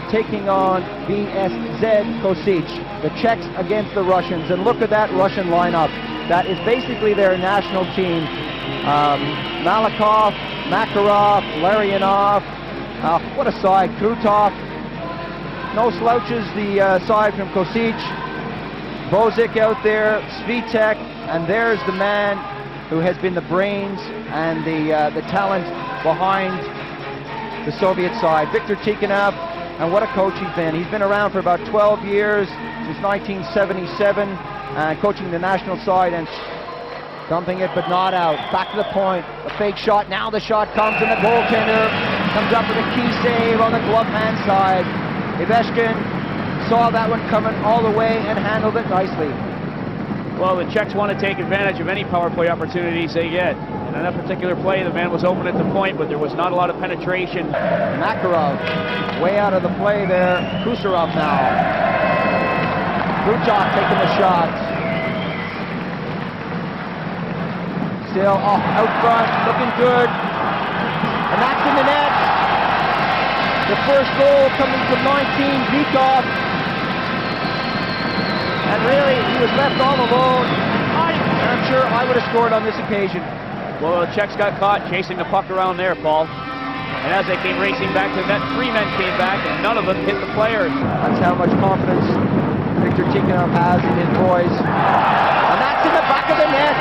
taking on VSZ Kosice, the Czechs against the Russians. And look at that Russian lineup. That is basically their national team. Malahov, Makarov, Larianov, what a side, Krutov. No slouches, the side from Kosice. Bozic out there, Svitek, and there's the man who has been the brains and the talent behind the Soviet side, Viktor Tikhonov. And what a coach he's been. He's been around for about 12 years, since 1977, coaching the national side and dumping it but not out. Back to the point, a fake shot. Now the shot comes and the goaltender comes up with a key save on the glove hand side. Ivashkin saw that one coming all the way and handled it nicely. Well, the Czechs want to take advantage of any power play opportunities they get. And on that particular play, the man was open at the point, but there was not a lot of penetration. Makarov, way out of the play there. Gusarov now. Krutov taking the shot. Still off out front, looking good. And that's in the net. The first goal coming from 19, Vikov. And really, he was left all alone. And I'm sure I would have scored on this occasion. Well, the Czechs got caught chasing the puck around there, Paul. And as they came racing back to the net, 3 men came back, and none of them hit the players. That's how much confidence Viktor Tikhonov has in his boys. And that's in the back of the net.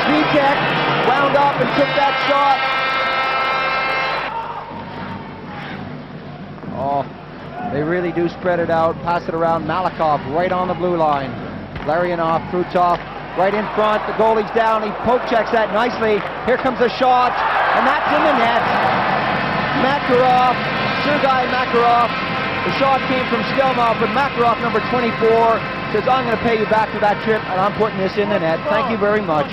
Svitek wound up and took that shot. Oh, they really do spread it out, pass it around. Malahov right on the blue line. Larianov, Krutov right in front. The goalie's down. He poke checks that nicely. Here comes a shot, and that's in the net. Makarov, Sergei Makarov. The shot came from Stельнов, but Makarov, number 24, says, I'm going to pay you back for that trip, and I'm putting this in the net. Thank you very much.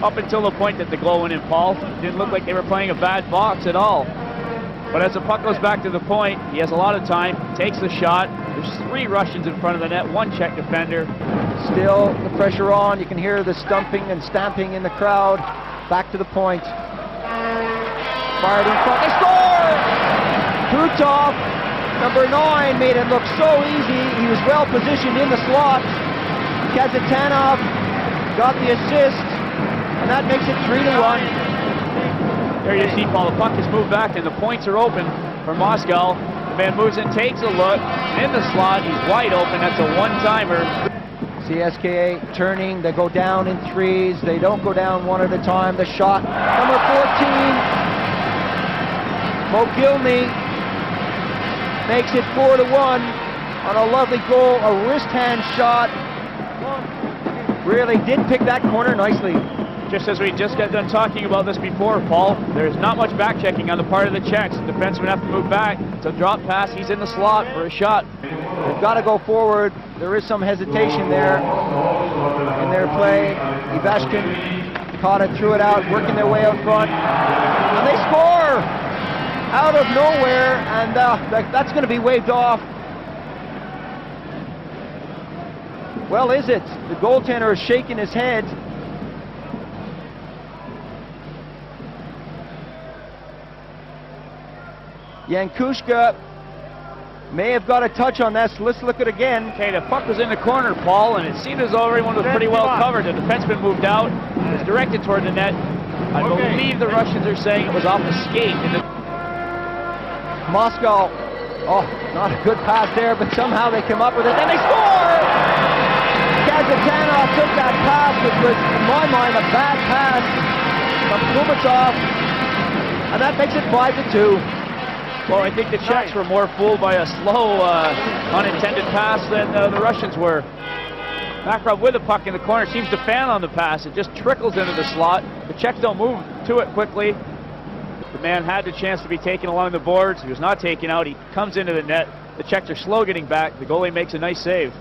Up until the point that the goal went in, Paul, it didn't look like they were playing a bad box at all. But as the puck goes back to the point, he has a lot of time, takes the shot. There's 3 Russians in front of the net, 1 Czech defender. Still the pressure on. You can hear the stumping and stamping in the crowd. Back to the point. Fired in front. They score! Krutov, number 9, made it look so easy. He was well positioned in the slot. Kazanov got the assist, and that makes it 3-1. There you see, Paul, the puck has moved back and the points are open for Moscow. The man moves in, takes a look, in the slot, he's wide open. That's a one-timer. CSKA turning, they go down in 3s. They don't go down one at a time. The shot, number 14, Mogilny makes it 4-1 on a lovely goal, a wrist hand shot. Really did pick that corner nicely. Just as we just got done talking about this before, Paul, there's not much back checking on the part of the Czechs. The defensemen have to move back. It's a drop pass. He's in the slot for a shot. They've got to go forward. There is some hesitation there in their play. Ivashkin caught it, threw it out, working their way out front. And they score out of nowhere, and that's going to be waved off. Well, is it? The goaltender is shaking his head. Yankushka may have got a touch on that, so let's look at it again. Okay, the puck was in the corner, Paul, and it seemed as though everyone was pretty well covered. The defenseman moved out, it was directed toward the net. I believe the Russians are saying it was off the skate. Moscow, oh, not a good pass there, but somehow they come up with it, and they score! Kazanov took that pass, which was, in my mind, a bad pass from Homutov, and that makes it 5-2. Well, I think the Czechs were more fooled by a slow, unintended pass than the Russians were. Makarov with the puck in the corner, seems to fan on the pass. It just trickles into the slot. The Czechs don't move to it quickly. The man had the chance to be taken along the boards. He was not taken out. He comes into the net. The Czechs are slow getting back. The goalie makes a nice save.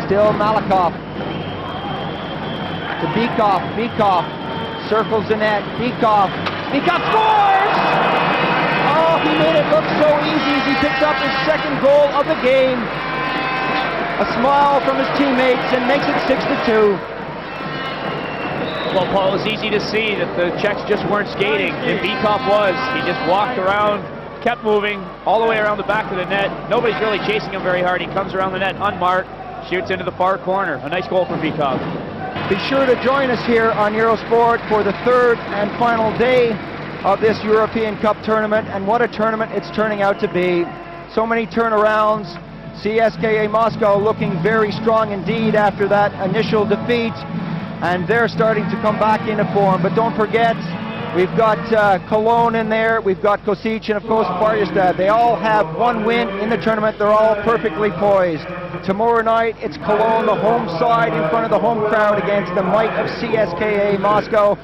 Still Malahov. To Vikov. Circles the net. Vikov scores! Oh, he made it look so easy as he picked up his 2nd goal of the game. A smile from his teammates and makes it 6-2. Well, Paul, it was easy to see that the Czechs just weren't skating, and Bikov was. He just walked around, kept moving all the way around the back of the net. Nobody's really chasing him very hard. He comes around the net unmarked, shoots into the far corner. A nice goal from Bikov. Be sure to join us here on Eurosport for the third and final day of this European Cup tournament, and what a tournament it's turning out to be. So many turnarounds. CSKA Moscow looking very strong indeed after that initial defeat, and they're starting to come back into form. But don't forget, we've got Cologne in there, we've got Kosice, and of course Barjestad. They all have one win in the tournament. They're all perfectly poised. Tomorrow night, it's Cologne, the home side, in front of the home crowd against the might of CSKA Moscow.